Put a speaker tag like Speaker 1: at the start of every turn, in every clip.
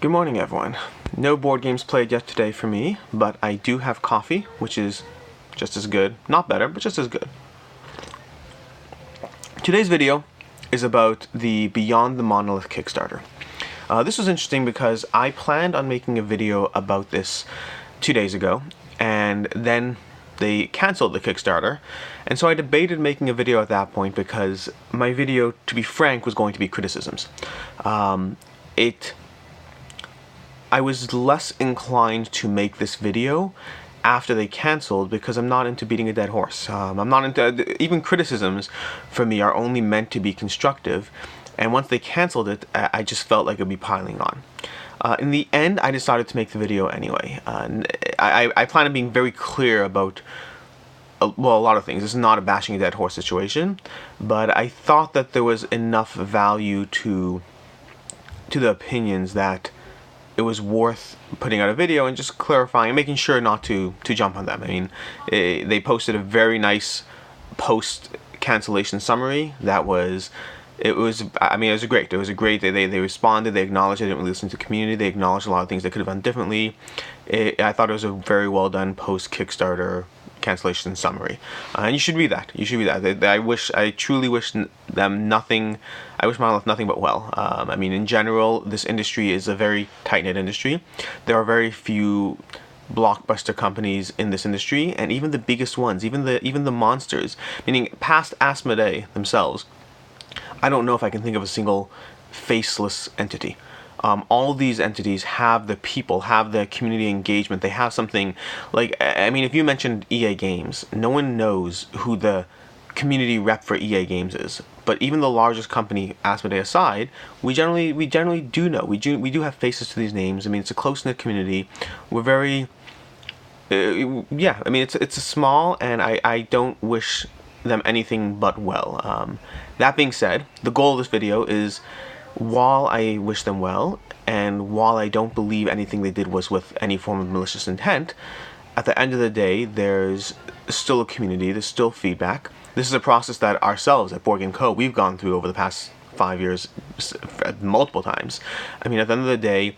Speaker 1: Good morning, everyone. No board games played yet today for me, but I do have coffee, which is just as good. Not better, but just as good. Today's video is about the Beyond the Monolith Kickstarter. This was interesting because I planned on making a video about this 2 days ago, and then they canceled the Kickstarter, and so I debated making a video at that point because my video, to be frank, was going to be criticisms. I was less inclined to make this video after they canceled because I'm not into beating a dead horse. I'm not into, even criticisms for me are only meant to be constructive, and once they canceled it, I just felt like it would be piling on. In the end, I decided to make the video anyway. I plan on being very clear about a lot of things. This is not a bashing a dead horse situation, but I thought that there was enough value to the opinions that it was worth putting out a video and just clarifying and making sure not to jump on them. I mean, they posted a very nice post-cancellation summary that was great. It was a great, they responded, they acknowledged they didn't really listen to the community, they acknowledged a lot of things they could have done differently. I thought it was a very well done post-Kickstarter cancellation summary, and you should read that. I truly wish them nothing. I wish Monolith nothing but well. I mean, in general, this industry is a very tight-knit industry. There are very few blockbuster companies in this industry, and even the biggest ones, even the monsters, meaning past Asmodee themselves, I don't know if I can think of a single faceless entity. All these entities have the people, have the community engagement. They have something like, I mean, if you mentioned EA Games, no one knows who the community rep for EA Games is. But even the largest company, Asmodee aside, we generally do know. We do have faces to these names. I mean, it's a close-knit community. We're very, yeah. I mean, it's a small, and I don't wish them anything but well. That being said, the goal of this video is, while I wish them well, and while I don't believe anything they did was with any form of malicious intent, at the end of the day, there's still a community, there's still feedback. This is a process that ourselves at Board Game Co. we've gone through over the past 5 years multiple times. I mean, at the end of the day,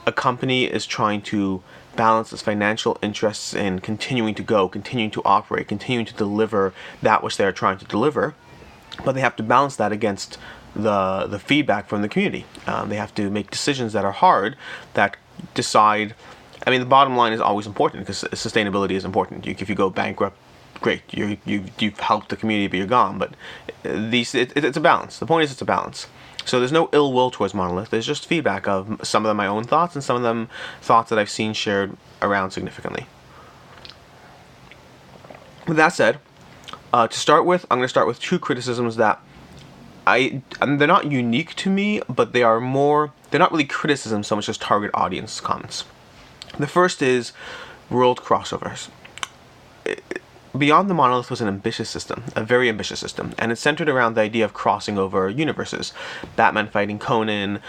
Speaker 1: a company is trying to balance its financial interests in continuing to go, continuing to operate, continuing to deliver that which they're trying to deliver, but they have to balance that against the feedback from the community. They have to make decisions that are hard, that decide. I mean, the bottom line is always important because sustainability is important. If you go bankrupt, great, you've helped the community, but you're gone. But it's a balance. The point is, it's a balance. So there's no ill will towards Monolith. There's just feedback of some of them my own thoughts, and some of them thoughts that I've seen shared around significantly. With that said, to start with, I'm going to start with two criticisms that they're not unique to me, but they're not really criticism so much as target audience comments. The first is world crossovers. Beyond the Monolith was an ambitious system, a very ambitious system, and it's centered around the idea of crossing over universes. Batman fighting Conan,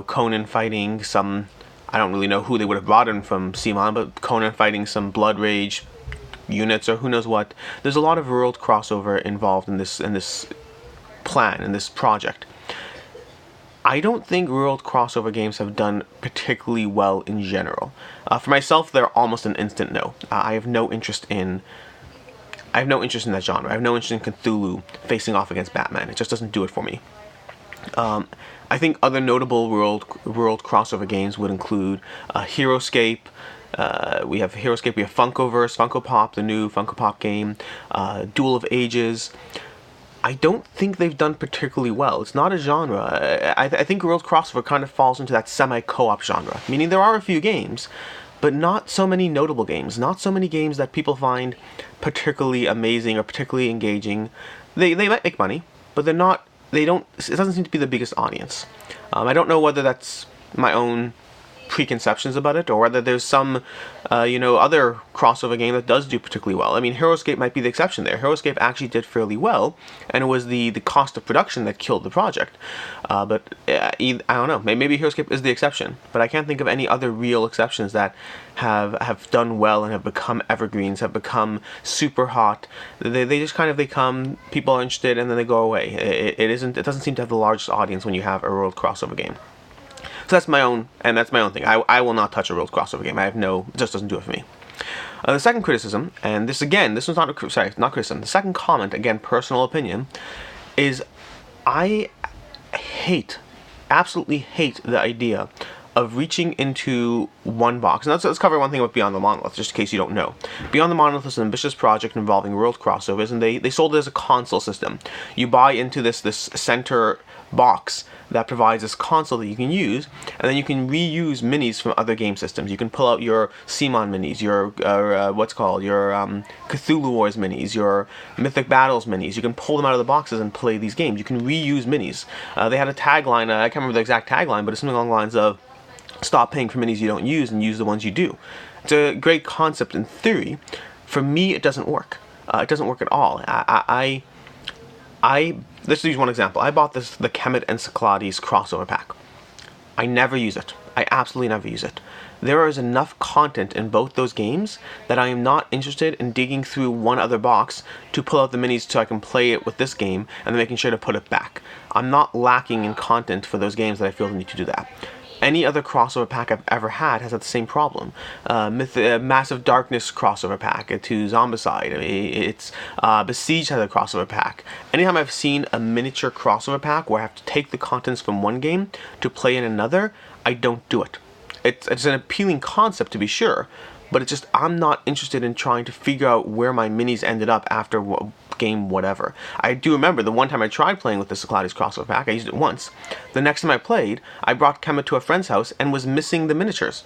Speaker 1: Conan fighting some, I don't really know who they would have brought in from CMON, but Conan fighting some Blood Rage units or who knows what. There's a lot of world crossover involved in this plan, in this project. I don't think world crossover games have done particularly well in general. For myself, they're almost an instant no. I have no interest in that genre. I have no interest in Cthulhu facing off against Batman. It just doesn't do it for me. I think other notable world crossover games would include Heroescape. We have Heroescape. We have Funkoverse, Funko Pop, the new Funko Pop game, Duel of Ages. I don't think they've done particularly well. It's not a genre. I think world crossover kind of falls into that semi-co-op genre, meaning there are a few games, but not so many notable games, not so many games that people find particularly amazing or particularly engaging. They might make money, but it doesn't seem to be the biggest audience. I don't know whether that's my own preconceptions about it, or whether there's some other crossover game that does do particularly well. I mean, Heroescape might be the exception there. Heroescape actually did fairly well, and it was the cost of production that killed the project. But I don't know, maybe Heroescape is the exception, but I can't think of any other real exceptions that have done well and have become evergreens, have become super hot. They just kind of, they come, people are interested, and then they go away. It doesn't seem to have the largest audience when you have a world crossover game. So that's my own thing. I will not touch a Worlds crossover game. It just doesn't do it for me. The second criticism, and this was not criticism. The second comment, again, personal opinion, is I absolutely hate the idea of reaching into one box. And let's cover one thing about Beyond the Monolith, just in case you don't know. Beyond the Monolith is an ambitious project involving world crossovers, and they sold it as a console system. You buy into this center box that provides this console that you can use, and then you can reuse minis from other game systems. You can pull out your CMON minis, your Cthulhu Wars minis, your Mythic Battles minis. You can pull them out of the boxes and play these games. You can reuse minis. They had a tagline, I can't remember the exact tagline, but it's something along the lines of, stop paying for minis you don't use and use the ones you do. It's a great concept in theory. For me, it doesn't work. It doesn't work at all. Let's use one example. I bought the Kemet and Cyclades crossover pack. I never use it. I absolutely never use it. There is enough content in both those games that I am not interested in digging through one other box to pull out the minis so I can play it with this game and then making sure to put it back. I'm not lacking in content for those games that I feel the need to do that. Any other crossover pack I've ever had has had the same problem. Massive Darkness crossover pack to Zombicide. It's Besiege has a crossover pack. Anytime I've seen a miniature crossover pack where I have to take the contents from one game to play in another, I don't do it. It's an appealing concept to be sure, but it's just I'm not interested in trying to figure out where my minis ended up after game whatever. I do remember the one time I tried playing with the Cyclades crossover pack. I used it once. The next time I played, I brought Kemet to a friend's house and was missing the miniatures.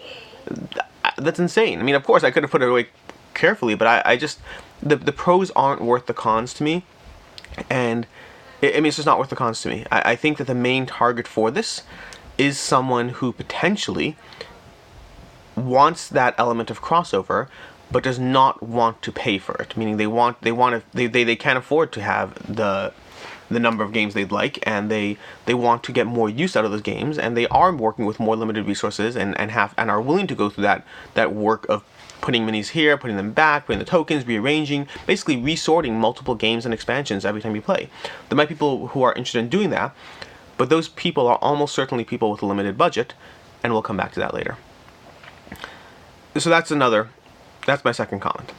Speaker 1: That's insane. I mean, of course, I could have put it away carefully, but I just the pros aren't worth the cons to me, and it's just not worth the cons to me. I think that the main target for this is someone who potentially wants that element of crossover, but does not want to pay for it. Meaning they can't afford to have the number of games they'd like, and they want to get more use out of those games, and they are working with more limited resources and are willing to go through that work of putting minis here, putting them back, putting the tokens, rearranging, basically resorting multiple games and expansions every time you play. There might be people who are interested in doing that, but those people are almost certainly people with a limited budget, and we'll come back to that later. So that's my second comment.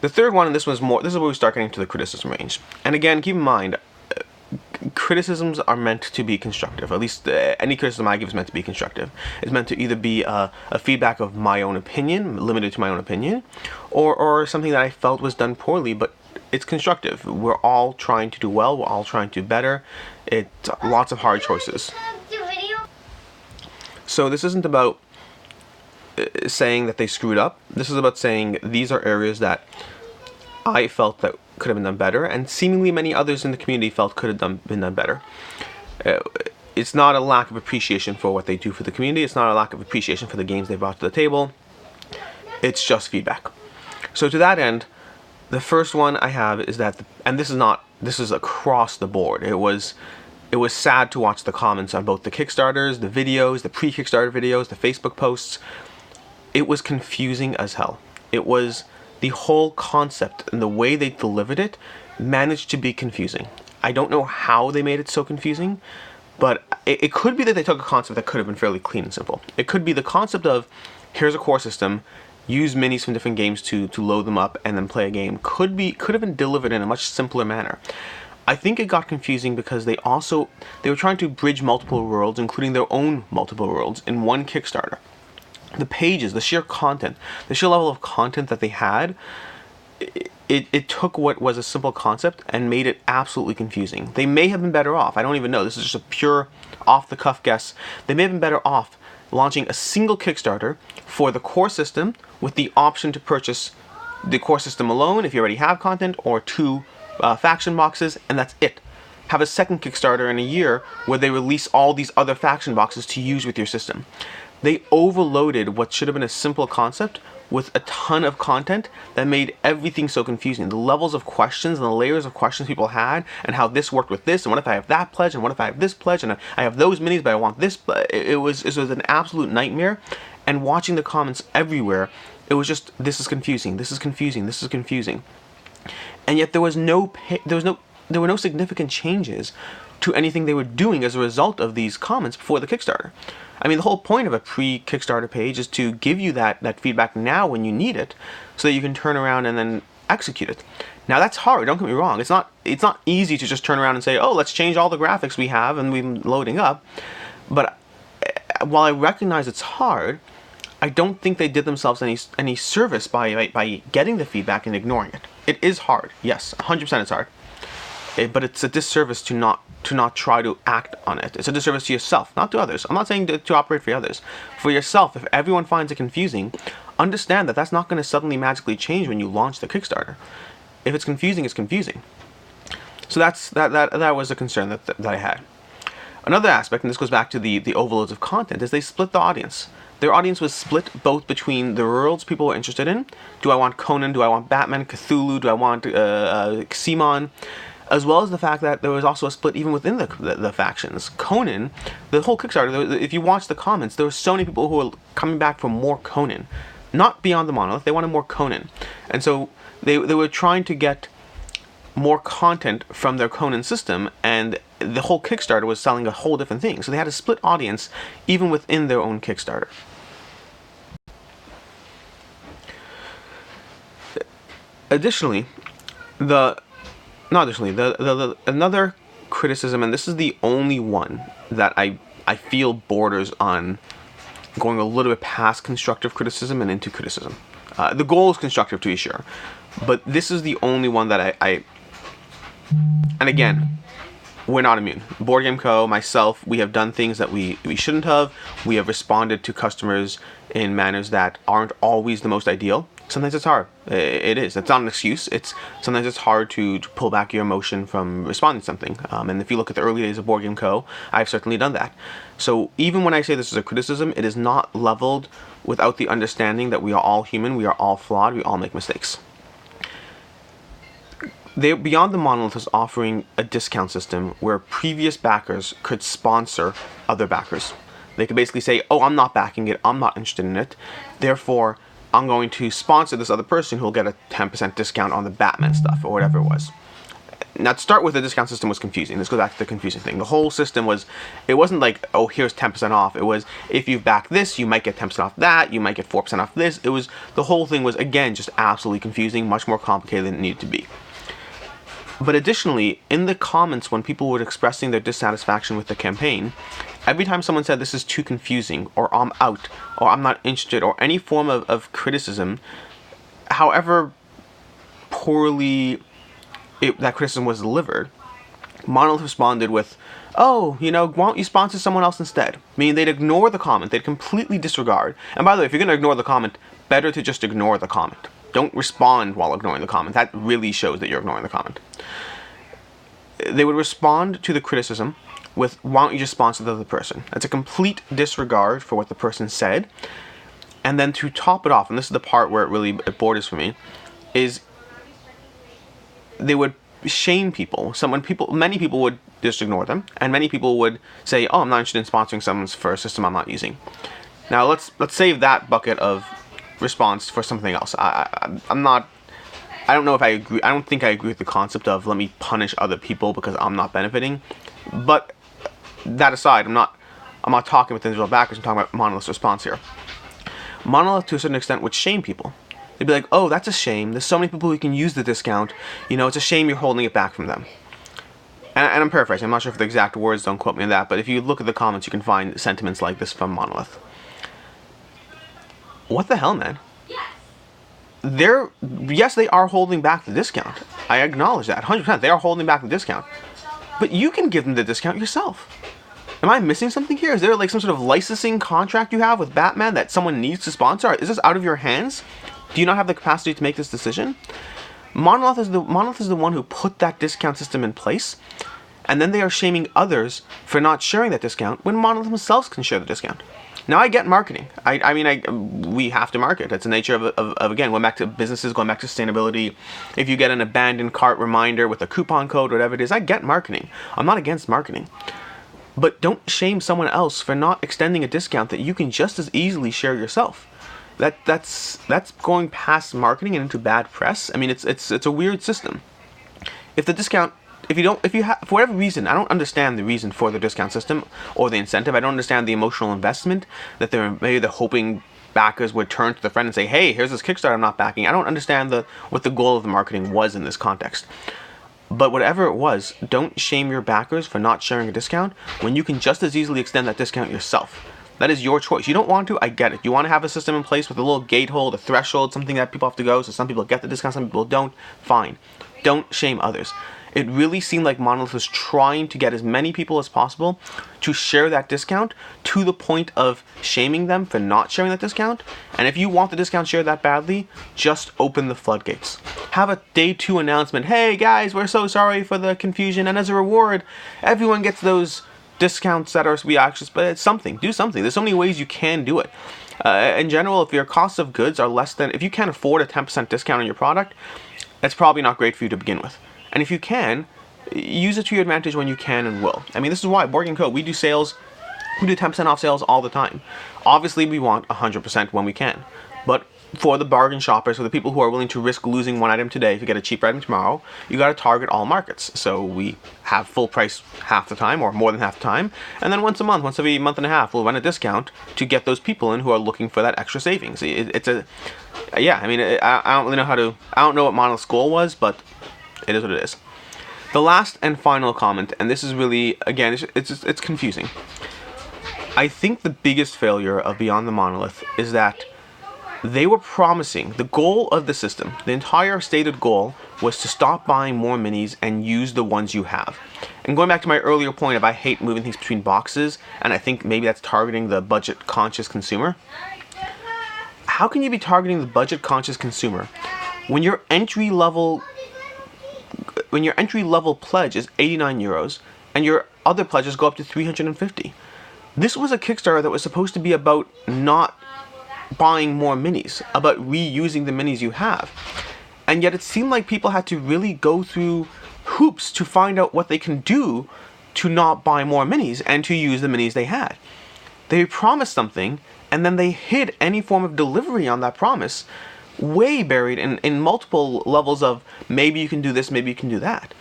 Speaker 1: The third one, and this is where we start getting to the criticism range. And again, keep in mind, criticisms are meant to be constructive. At least any criticism I give is meant to be constructive. It's meant to either be a feedback of my own opinion, limited to my own opinion, or something that I felt was done poorly, but it's constructive. We're all trying to do well. We're all trying to do better. It's lots of hard choices. So this isn't about saying that they screwed up. This is about saying these are areas that I felt that could have been done better, and seemingly many others in the community felt could have been done better. It's not a lack of appreciation for what they do for the community. It's not a lack of appreciation for the games they brought to the table. It's just feedback. So to that end, the first one I have is that, and this is across the board. It was sad to watch the comments on both the Kickstarters, the videos, the pre-Kickstarter videos, the Facebook posts. It was confusing as hell. It was the whole concept and the way they delivered it managed to be confusing. I don't know how they made it so confusing, but it could be that they took a concept that could have been fairly clean and simple. It could be the concept of, here's a core system, use minis from different games to load them up and then play a game. Could have been delivered in a much simpler manner. I think it got confusing because they were trying to bridge multiple worlds, including their own multiple worlds, in one Kickstarter. The pages, the sheer content, the sheer level of content that they had, it took what was a simple concept and made it absolutely confusing. They may have been better off. I don't even know. This is just a pure off-the-cuff guess. They may have been better off launching a single Kickstarter for the core system with the option to purchase the core system alone if you already have content, or 2 faction boxes, and that's it. Have a second Kickstarter in a year where they release all these other faction boxes to use with your system. They overloaded what should have been a simple concept with a ton of content that made everything so confusing. The levels of questions and the layers of questions people had, and how this worked with this, and what if I have that pledge, and what if I have this pledge, and I have those minis, but I want this. It was an absolute nightmare. And watching the comments everywhere, it was just, this is confusing, this is confusing, this is confusing. And yet there were no significant changes to anything they were doing as a result of these comments before the Kickstarter. I mean, the whole point of a pre-Kickstarter page is to give you that feedback now when you need it, so that you can turn around and then execute it. Now that's hard, don't get me wrong. It's not easy to just turn around and say, oh, let's change all the graphics we have and we're loading up. But while I recognize it's hard, I don't think they did themselves any service by getting the feedback and ignoring it. It is hard, yes, 100% it's hard. But it's a disservice to not try to act on it. It's a disservice to yourself, not to others. I'm not saying to operate for others. For yourself, if everyone finds it confusing, understand that that's not going to suddenly magically change when you launch the Kickstarter. If it's confusing, it's confusing. So that was a concern that I had. Another aspect, and this goes back to the overloads of content, is they split the audience. Their audience was split both between the worlds people were interested in. Do I want Conan? Do I want Batman, Cthulhu? Do I want Simon? As well as the fact that there was also a split even within the factions. Conan, the whole Kickstarter, if you watch the comments, there were so many people who were coming back for more Conan. Not Beyond the Monolith, they wanted more Conan. And so they were trying to get more content from their Conan system, and the whole Kickstarter was selling a whole different thing. So they had a split audience even within their own Kickstarter. Additionally, another criticism, and this is the only one that I feel borders on going a little bit past constructive criticism and into criticism. The goal is constructive, to be sure, but this is the only one that I and again, we're not immune. Board Game Co., myself, we have done things that we shouldn't have. We have responded to customers in manners that aren't always the most ideal. Sometimes it's hard. It is. It's not an excuse. Sometimes it's hard to pull back your emotion from responding to something. And if you look at the early days of Board Game Co., I've certainly done that. So even when I say this is a criticism, it is not leveled without the understanding that we are all human, we are all flawed, we all make mistakes. Beyond the Monolith is offering a discount system where previous backers could sponsor other backers. They could basically say, oh, I'm not backing it, I'm not interested in it, therefore I'm going to sponsor this other person who will get a 10% discount on the Batman stuff, or whatever it was. Now, to start with, the discount system was confusing. This goes back to the confusing thing. The whole system it wasn't like, oh, here's 10% off. It was, if you back this, you might get 10% off that, you might get 4% off this. The whole thing was, again, just absolutely confusing, much more complicated than it needed to be. But additionally, in the comments, when people were expressing their dissatisfaction with the campaign, every time someone said this is too confusing, or I'm out, or I'm not interested, or any form of criticism, however poorly that criticism was delivered, Monolith responded with, oh, why don't you sponsor someone else instead? Meaning they'd ignore the comment, they'd completely disregard. And by the way, if you're going to ignore the comment, better to just ignore the comment. Don't respond while ignoring the comment. That really shows that you're ignoring the comment. They would respond to the criticism with, why don't you just sponsor the other person? That's a complete disregard for what the person said. And then to top it off, and this is the part where it borders for me, is they would shame people. Many people would just ignore them, and many people would say, oh, I'm not interested in sponsoring someone's for a system I'm not using. Now let's save that bucket of response for something else. I don't know if I agree. I don't think I agree with the concept of let me punish other people because I'm not benefiting. But that aside, I'm not talking with individual backers. I'm talking about Monolith's response here. Monolith, to a certain extent, would shame people. They'd be like, oh, that's a shame. There's so many people who can use the discount. It's a shame you're holding it back from them. And I'm paraphrasing. I'm not sure if the exact words, don't quote me on that. But if you look at the comments, you can find sentiments like this from Monolith. What the hell, man? Yes, they are holding back the discount. I acknowledge that, 100%. They are holding back the discount. But you can give them the discount yourself. Am I missing something here? Is there like some sort of licensing contract you have with Batman that someone needs to sponsor? Is this out of your hands? Do you not have the capacity to make this decision? Monolith is the one who put that discount system in place, and then they are shaming others for not sharing that discount when Monolith themselves can share the discount. Now, I get marketing. We have to market. That's the nature of again, going back to businesses, going back to sustainability. If you get an abandoned cart reminder with a coupon code, whatever it is, I get marketing. I'm not against marketing. But don't shame someone else for not extending a discount that you can just as easily share yourself. That's going past marketing and into bad press. I mean, it's a weird system. If if you have, for whatever reason, I don't understand the reason for the discount system or the incentive. I don't understand the emotional investment that maybe they're hoping backers would turn to the friend and say, hey, here's this Kickstarter I'm not backing. I don't understand what the goal of the marketing was in this context. But whatever it was, don't shame your backers for not sharing a discount when you can just as easily extend that discount yourself. That is your choice. You don't want to, I get it. You want to have a system in place with a little gate hold, a threshold, something that people have to go, so some people get the discount, some people don't. Fine. Don't shame others. It really seemed like Monolith was trying to get as many people as possible to share that discount, to the point of shaming them for not sharing that discount. And if you want the discount shared that badly, just open the floodgates. Have a day 2 announcement. Hey guys, we're so sorry for the confusion, and as a reward, everyone gets those discounts that are reactions, but it's something. Do something. There's so many ways you can do it. In general, if your costs of goods are less than, if you can't afford a 10% discount on your product, that's probably not great for you to begin with. And if you can, use it to your advantage when you can and will. I mean, this is why Board Game Co. we do sales, we do 10% off sales all the time. Obviously, we want 100% when we can. But for the bargain shoppers, for the people who are willing to risk losing one item today to get a cheaper item tomorrow, you got to target all markets. So we have full price half the time, or more than half the time, and then once a month, once every month and a half, we'll run a discount to get those people in who are looking for that extra savings. It's a, yeah. I mean, I don't really know I don't know what Monolith's goal was, but it is what it is. The last and final comment, and this is really, again, it's confusing. I think the biggest failure of Beyond the Monolith is that they were promising, the goal of the system, the entire stated goal was to stop buying more minis and use the ones you have. And going back to my earlier point of I hate moving things between boxes, and I think maybe that's targeting the budget-conscious consumer. How can you be targeting the budget-conscious consumer when your entry-level pledge is 89 euros and your other pledges go up to 350? This was a Kickstarter that was supposed to be about not buying more minis, about reusing the minis you have. And yet it seemed like people had to really go through hoops to find out what they can do to not buy more minis and to use the minis they had. They promised something, and then they hid any form of delivery on that promise, way buried in multiple levels of maybe you can do this, maybe you can do that.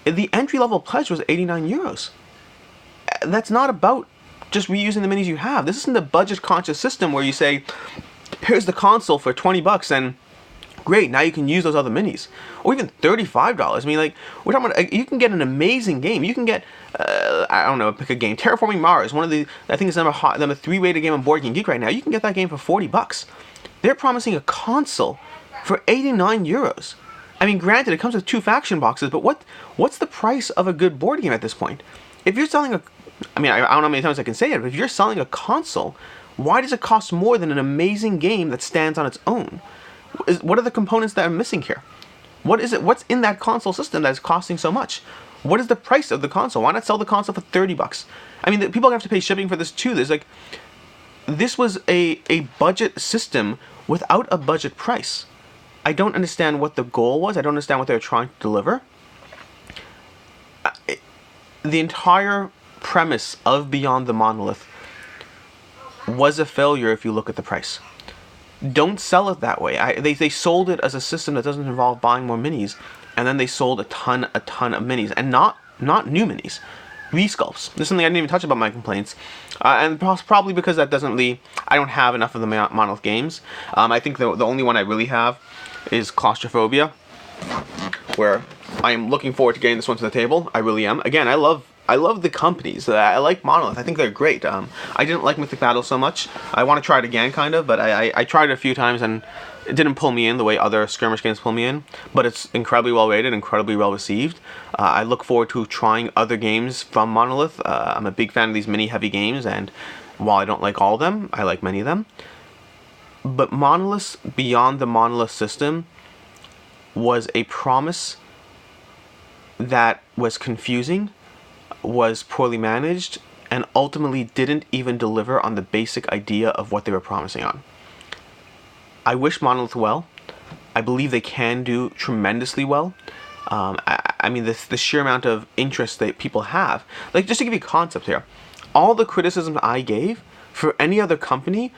Speaker 1: The entry-level pledge was 89 euros. That's not about just reusing the minis you have. This isn't a budget-conscious system where you say, here's the console for 20 bucks and great, now you can use those other minis. Or even $35. I mean, like, we're talking about, you can get an amazing game. You can get, I don't know, pick a game. Terraforming Mars, one of the, I think it's number 3 rated game on Board Game Geek right now. You can get that game for 40 bucks. They're promising a console for 89 euros. I mean, granted, it comes with 2 faction boxes, but what's the price of a good board game at this point? If you're selling a, I mean, I don't know how many times I can say it, but if you're selling a console, why does it cost more than an amazing game that stands on its own? What are the components that are missing here? What is it? What's in that console system that is costing so much? What is the price of the console? Why not sell the console for 30 bucks? I mean, people have to pay shipping for this too. This was a budget system without a budget price. I don't understand what the goal was. I don't understand what they were trying to deliver. The entire premise of Beyond the Monolith was a failure if you look at the price. Don't sell it that way. They sold it as a system that doesn't involve buying more minis, and then they sold a ton of minis, and not new minis, resculpts. This is something I didn't even touch about my complaints, and probably because that doesn't really, I don't have enough of the Monolith games. I think the only one I really have is Claustrophobia, where I am looking forward to getting this one to the table. I really am. Again, I love the companies. I like Monolith. I think they're great. I didn't like Mythic Battle so much. I want to try it again, kind of, but I tried it a few times and it didn't pull me in the way other skirmish games pull me in. But it's incredibly well rated, incredibly well received. I look forward to trying other games from Monolith. I'm a big fan of these mini-heavy games, and while I don't like all of them, I like many of them. But Monolith's Beyond the Monolith system was a promise that was confusing, was poorly managed, and ultimately didn't even deliver on the basic idea of what they were promising on. I wish Monolith well. I believe they can do tremendously well. I mean, the sheer amount of interest that people have. Like, just to give you a concept here, all the criticisms I gave for any other company,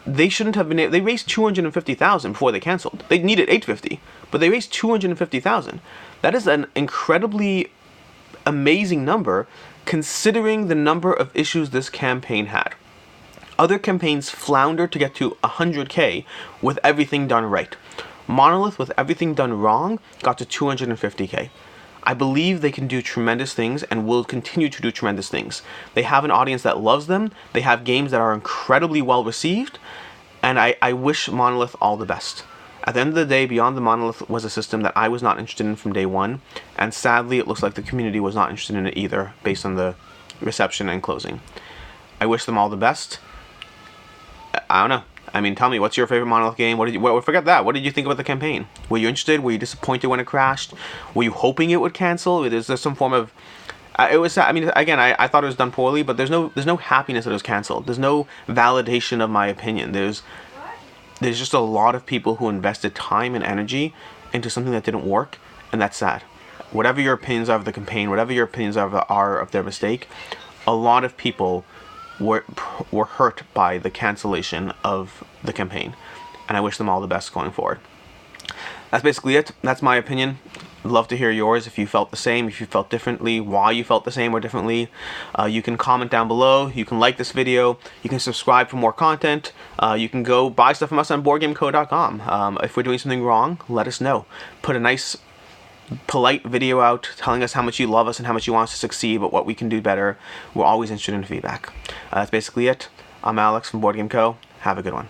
Speaker 1: they shouldn't have been able, they raised 250,000 before they canceled. They needed 850, but they raised 250,000. That is an incredibly amazing number considering the number of issues this campaign had. Other campaigns flounder to get to 100k with everything done right. Monolith, with everything done wrong, got to 250k. I believe they can do tremendous things and will continue to do tremendous things. They have an audience that loves them. They have games that are incredibly well received. And I wish Monolith all the best. At the end of the day, Beyond the Monolith was a system that I was not interested in from day one. And sadly, it looks like the community was not interested in it either, based on the reception and closing. I wish them all the best. I don't know. I mean, tell me, what's your favorite Monolith game? Forget that. What did you think about the campaign? Were you interested? Were you disappointed when it crashed? Were you hoping it would cancel? Is there some form of... it was... I mean, again, I thought it was done poorly, but there's no happiness that it was canceled. There's no validation of my opinion. There's just a lot of people who invested time and energy into something that didn't work, and that's sad. Whatever your opinions are of the campaign, whatever your opinions are of their mistake, a lot of people were hurt by the cancellation of the campaign, and I wish them all the best going forward. That's basically it. That's my opinion. I'd love to hear yours, if you felt the same, if you felt differently, why you felt the same or differently. You can comment down below. You can like this video. You can subscribe for more content. You can go buy stuff from us on BoardGameCo.com. If we're doing something wrong, let us know. Put a nice polite video out telling us how much you love us and how much you want us to succeed, but what we can do better. We're always interested in feedback. That's basically it. I'm Alex from Board Game Co. Have a good one.